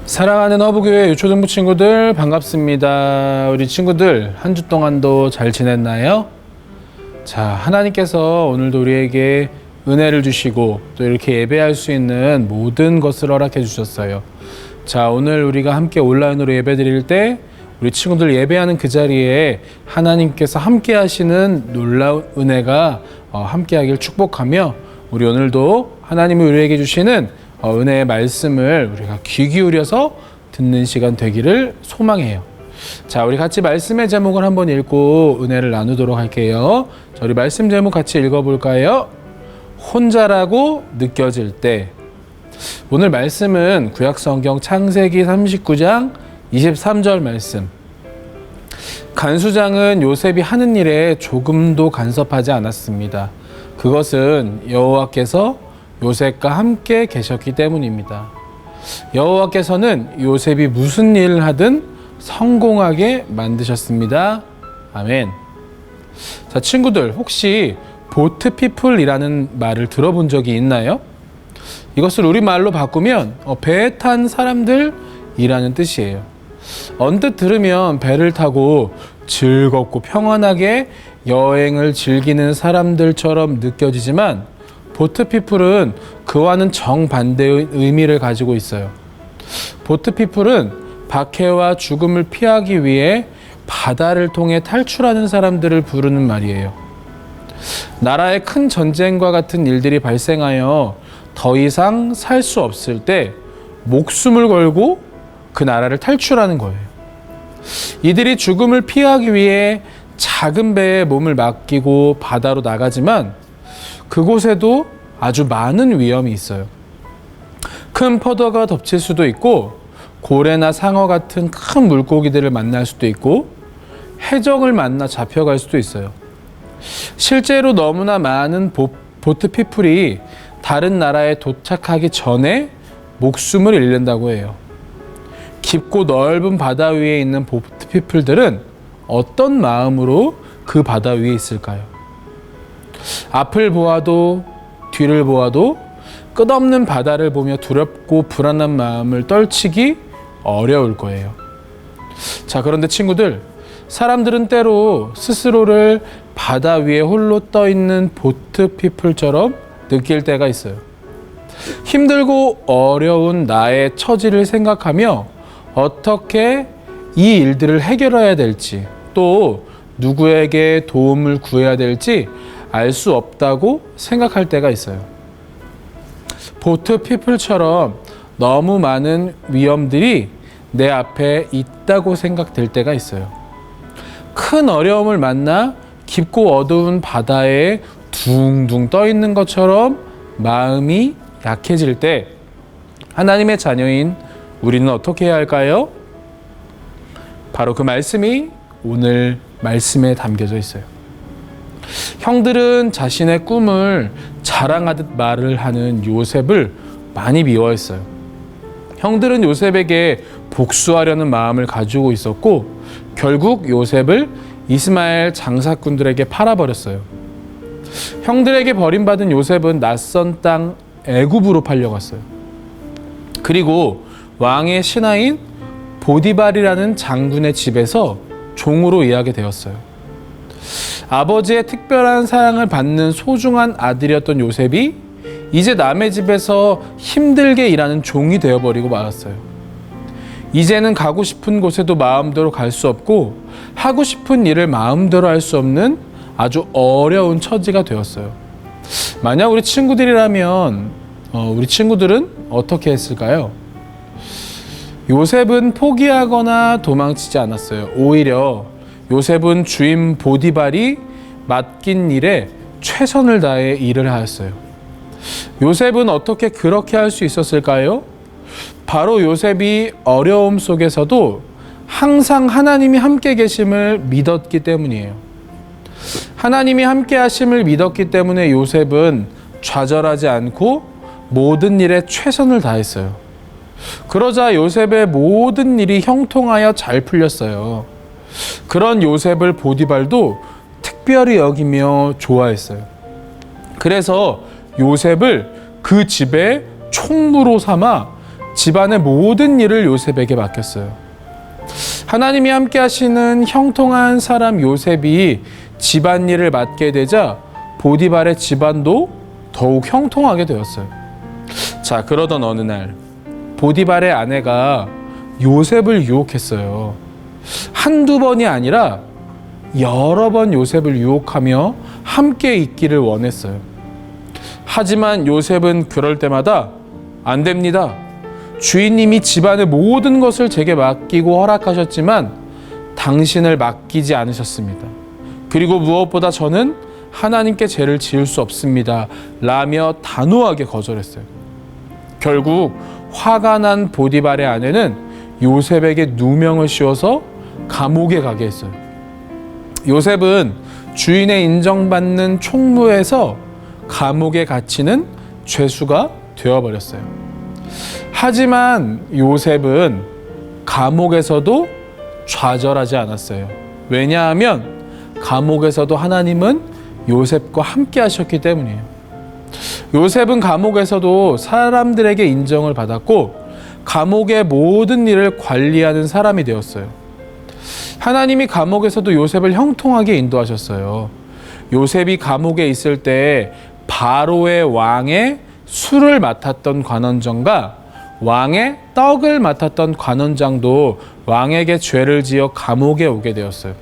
사랑하는 허브교회 유초등부 친구들 반갑습니다. 우리 친구들 한 주 동안도 잘 지냈나요? 자, 하나님께서 오늘도 우리에게 은혜를 주시고 또 이렇게 예배할 수 있는 모든 것을 허락해 주셨어요. 자, 오늘 우리가 함께 온라인으로 예배 드릴 때 우리 친구들 예배하는 그 자리에 하나님께서 함께 하시는 놀라운 은혜가 함께 하길 축복하며 우리 오늘도 하나님이 우리에게 주시는 은혜의 말씀을 우리가 귀 기울여서 듣는 시간 되기를 소망해요. 자, 우리 같이 말씀의 제목을 한번 읽고 은혜를 나누도록 할게요. 자, 우리 말씀 제목 같이 읽어볼까요? 혼자라고 느껴질 때. 오늘 말씀은 구약성경 창세기 39장 23절 말씀. 간수장은 요셉이 하는 일에 조금도 간섭하지 않았습니다. 그것은 여호와께서 요셉과 함께 계셨기 때문입니다. 여호와께서는 요셉이 무슨 일을 하든 성공하게 만드셨습니다. 아멘. 자, 친구들 혹시 보트피플이라는 말을 들어본 적이 있나요? 이것을 우리말로 바꾸면 배에 탄 사람들이라는 뜻이에요. 언뜻 들으면 배를 타고 즐겁고 평안하게 여행을 즐기는 사람들처럼 느껴지지만 보트피플은 그와는 정반대의 의미를 가지고 있어요. 보트피플은 박해와 죽음을 피하기 위해 바다를 통해 탈출하는 사람들을 부르는 말이에요. 나라의 큰 전쟁과 같은 일들이 발생하여 더 이상 살 수 없을 때 목숨을 걸고 그 나라를 탈출하는 거예요. 이들이 죽음을 피하기 위해 작은 배에 몸을 맡기고 바다로 나가지만 그곳에도 아주 많은 위험이 있어요. 큰 파도가 덮칠 수도 있고 고래나 상어 같은 큰 물고기들을 만날 수도 있고 해적을 만나 잡혀갈 수도 있어요. 실제로 너무나 많은 보트피플이 다른 나라에 도착하기 전에 목숨을 잃는다고 해요. 깊고 넓은 바다 위에 있는 보트피플들은 어떤 마음으로 그 바다 위에 있을까요? 앞을 보아도 뒤를 보아도 끝없는 바다를 보며 두렵고 불안한 마음을 떨치기 어려울 거예요. 자, 그런데 친구들, 사람들은 때로 스스로를 바다 위에 홀로 떠 있는 보트피플처럼 느낄 때가 있어요. 힘들고 어려운 나의 처지를 생각하며 어떻게 이 일들을 해결해야 될지 또 누구에게 도움을 구해야 될지 알 수 없다고 생각할 때가 있어요. 보트피플처럼 너무 많은 위험들이 내 앞에 있다고 생각될 때가 있어요. 큰 어려움을 만나 깊고 어두운 바다에 둥둥 떠 있는 것처럼 마음이 약해질 때 하나님의 자녀인 우리는 어떻게 해야 할까요? 바로 그 말씀이 오늘 말씀에 담겨져 있어요. 형들은 자신의 꿈을 자랑하듯 말을 하는 요셉을 많이 미워했어요. 형들은 요셉에게 복수하려는 마음을 가지고 있었고 결국 요셉을 이스마엘 장사꾼들에게 팔아버렸어요. 형들에게 버림받은 요셉은 낯선 땅 애굽으로 팔려갔어요. 그리고 왕의 신하인 보디발이라는 장군의 집에서 종으로 일하게 되었어요. 아버지의 특별한 사랑을 받는 소중한 아들이었던 요셉이 이제 남의 집에서 힘들게 일하는 종이 되어버리고 말았어요. 이제는 가고 싶은 곳에도 마음대로 갈 수 없고 하고 싶은 일을 마음대로 할 수 없는 아주 어려운 처지가 되었어요. 만약 우리 친구들이라면 우리 친구들은 어떻게 했을까요? 요셉은 포기하거나 도망치지 않았어요. 오히려 요셉은 주인 보디발이 맡긴 일에 최선을 다해 일을 하였어요. 요셉은 어떻게 그렇게 할 수 있었을까요? 바로 요셉이 어려움 속에서도 항상 하나님이 함께 계심을 믿었기 때문이에요. 하나님이 함께 하심을 믿었기 때문에 요셉은 좌절하지 않고 모든 일에 최선을 다했어요. 그러자 요셉의 모든 일이 형통하여 잘 풀렸어요. 그런 요셉을 보디발도 특별히 여기며 좋아했어요. 그래서 요셉을 그 집의 총무로 삼아 집안의 모든 일을 요셉에게 맡겼어요. 하나님이 함께 하시는 형통한 사람 요셉이 집안일을 맡게 되자 보디발의 집안도 더욱 형통하게 되었어요. 자, 그러던 어느 날 보디발의 아내가 요셉을 유혹했어요. 한두 번이 아니라 여러 번 요셉을 유혹하며 함께 있기를 원했어요. 하지만 요셉은 그럴 때마다 안 됩니다. 주인님이 집안의 모든 것을 제게 맡기고 허락하셨지만 당신을 맡기지 않으셨습니다. 그리고 무엇보다 저는 하나님께 죄를 지을 수 없습니다. 라며 단호하게 거절했어요. 결국 화가 난 보디발의 아내는 요셉에게 누명을 씌워서 감옥에 가게 했어요. 요셉은 주인의 인정받는 총무에서 감옥에 갇히는 죄수가 되어버렸어요. 하지만 요셉은 감옥에서도 좌절하지 않았어요. 왜냐하면 감옥에서도 하나님은 요셉과 함께 하셨기 때문이에요. 요셉은 감옥에서도 사람들에게 인정을 받았고 감옥의 모든 일을 관리하는 사람이 되었어요. 하나님이 감옥에서도 요셉을 형통하게 인도하셨어요. 요셉이 감옥에 있을 때 바로의 왕의 술을 맡았던 관원장과 왕의 떡을 맡았던 관원장도 왕에게 죄를 지어 감옥에 오게 되었어요.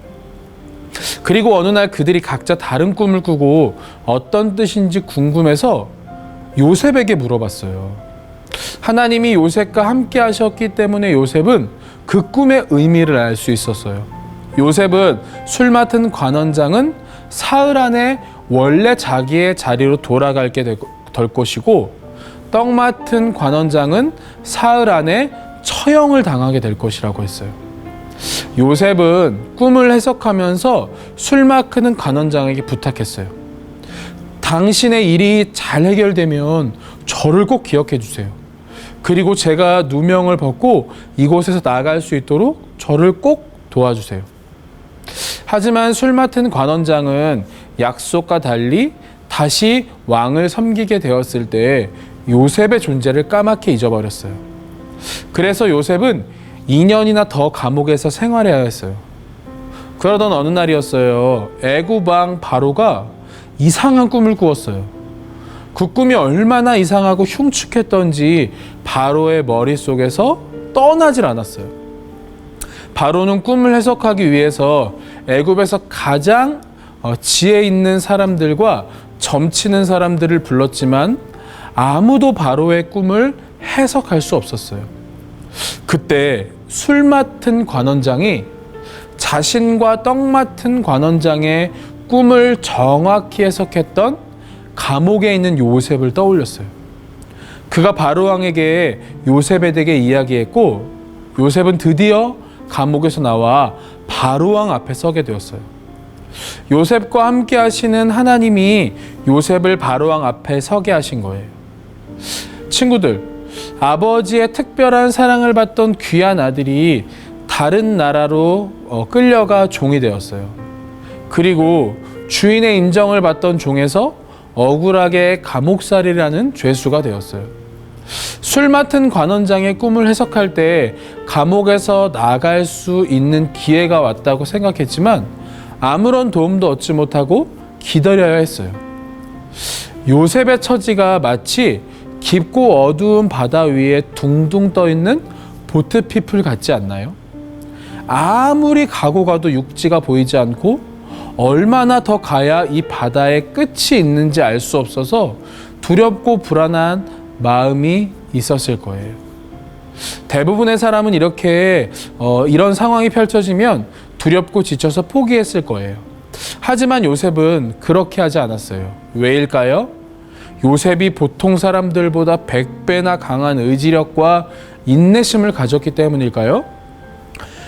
그리고 어느 날 그들이 각자 다른 꿈을 꾸고 어떤 뜻인지 궁금해서 요셉에게 물어봤어요. 하나님이 요셉과 함께 하셨기 때문에 요셉은 그 꿈의 의미를 알 수 있었어요. 요셉은 술 맡은 관원장은 사흘 안에 원래 자기의 자리로 돌아가게 될 것이고 떡 맡은 관원장은 사흘 안에 처형을 당하게 될 것이라고 했어요. 요셉은 꿈을 해석하면서 술 맡는 관원장에게 부탁했어요. 당신의 일이 잘 해결되면 저를 꼭 기억해 주세요. 그리고 제가 누명을 벗고 이곳에서 나갈 수 있도록 저를 꼭 도와주세요. 하지만 술 맡은 관원장은 약속과 달리 다시 왕을 섬기게 되었을 때 요셉의 존재를 까맣게 잊어버렸어요. 그래서 요셉은 2년이나 더 감옥에서 생활해야 했어요. 그러던 어느 날이었어요. 애굽 왕 바로가 이상한 꿈을 꾸었어요. 그 꿈이 얼마나 이상하고 흉측했던지 바로의 머릿속에서 떠나질 않았어요. 바로는 꿈을 해석하기 위해서 애굽에서 가장 지혜 있는 사람들과 점치는 사람들을 불렀지만 아무도 바로의 꿈을 해석할 수 없었어요. 그때 술 맡은 관원장이 자신과 떡 맡은 관원장의 꿈을 정확히 해석했던 감옥에 있는 요셉을 떠올렸어요. 그가 바로 왕에게 요셉에 대해 이야기했고 요셉은 드디어 감옥에서 나와 바로 왕 앞에 서게 되었어요. 요셉과 함께 하시는 하나님이 요셉을 바로 왕 앞에 서게 하신 거예요. 친구들, 아버지의 특별한 사랑을 받던 귀한 아들이 다른 나라로 끌려가 종이 되었어요. 그리고 주인의 인정을 받던 종에서 억울하게 감옥살이라는 죄수가 되었어요. 술 맡은 관원장의 꿈을 해석할 때 감옥에서 나갈 수 있는 기회가 왔다고 생각했지만 아무런 도움도 얻지 못하고 기다려야 했어요. 요셉의 처지가 마치 깊고 어두운 바다 위에 둥둥 떠있는 보트피플 같지 않나요? 아무리 가고 가도 육지가 보이지 않고 얼마나 더 가야 이 바다의 끝이 있는지 알 수 없어서 두렵고 불안한 마음이 있었을 거예요. 대부분의 사람은 이런 상황이 펼쳐지면 두렵고 지쳐서 포기했을 거예요. 하지만 요셉은 그렇게 하지 않았어요. 왜일까요? 요셉이 보통 사람들보다 100배나 강한 의지력과 인내심을 가졌기 때문일까요?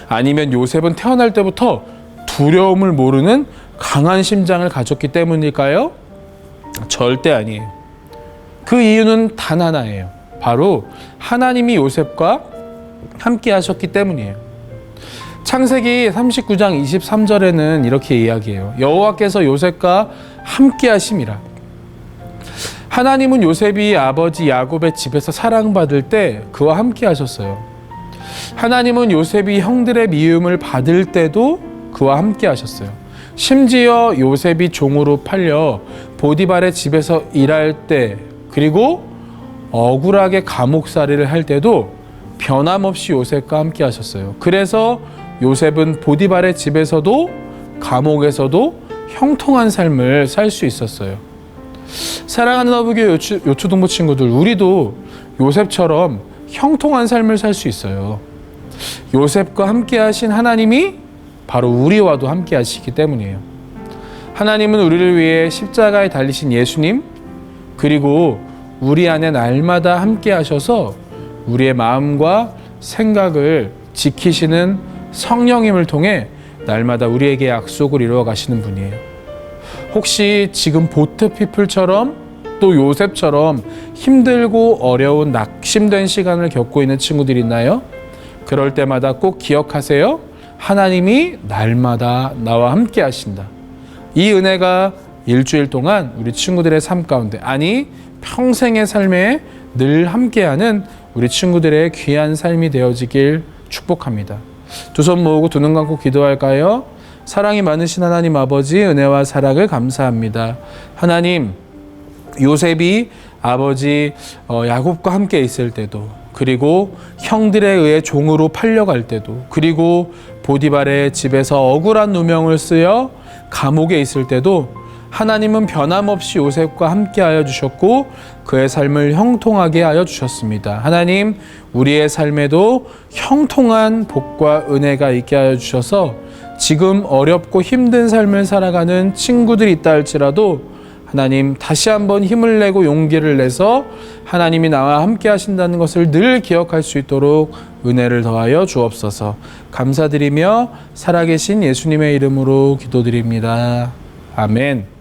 아니면 요셉은 태어날 때부터 두려움을 모르는 강한 심장을 가졌기 때문일까요? 절대 아니에요. 그 이유는 단 하나예요. 바로 하나님이 요셉과 함께 하셨기 때문이에요. 창세기 39장 23절에는 이렇게 이야기해요. 여호와께서 요셉과 함께 하심이라. 하나님은 요셉이 아버지 야곱의 집에서 사랑받을 때 그와 함께 하셨어요. 하나님은 요셉이 형들의 미움을 받을 때도 그와 함께 하셨어요. 심지어 요셉이 종으로 팔려 보디발의 집에서 일할 때, 그리고 억울하게 감옥살이를 할 때도 변함없이 요셉과 함께 하셨어요. 그래서 요셉은 보디발의 집에서도 감옥에서도 형통한 삶을 살 수 있었어요. 사랑하는 어부교 요초동부 친구들, 우리도 요셉처럼 형통한 삶을 살 수 있어요. 요셉과 함께 하신 하나님이 바로 우리와도 함께 하시기 때문이에요. 하나님은 우리를 위해 십자가에 달리신 예수님, 그리고 우리 안에 날마다 함께 하셔서 우리의 마음과 생각을 지키시는 성령님을 통해 날마다 우리에게 약속을 이루어 가시는 분이에요. 혹시 지금 보트피플처럼 또 요셉처럼 힘들고 어려운 낙심된 시간을 겪고 있는 친구들이 있나요? 그럴 때마다 꼭 기억하세요. 하나님이 날마다 나와 함께 하신다. 이 은혜가 일주일 동안 우리 친구들의 삶 가운데, 아니 평생의 삶에 늘 함께하는 우리 친구들의 귀한 삶이 되어지길 축복합니다. 두 손 모으고 두 눈 감고 기도할까요? 사랑이 많으신 하나님 아버지, 은혜와 사랑을 감사합니다. 하나님, 요셉이 아버지 야곱과 함께 있을 때도, 그리고 형들에 의해 종으로 팔려갈 때도, 그리고 보디발의 집에서 억울한 누명을 쓰여 감옥에 있을 때도 하나님은 변함없이 요셉과 함께하여 주셨고 그의 삶을 형통하게 하여 주셨습니다. 하나님, 우리의 삶에도 형통한 복과 은혜가 있게 하여 주셔서 지금 어렵고 힘든 삶을 살아가는 친구들이 있다 할지라도 하나님, 다시 한번 힘을 내고 용기를 내서 하나님이 나와 함께 하신다는 것을 늘 기억할 수 있도록 은혜를 더하여 주옵소서. 감사드리며 살아계신 예수님의 이름으로 기도드립니다. 아멘.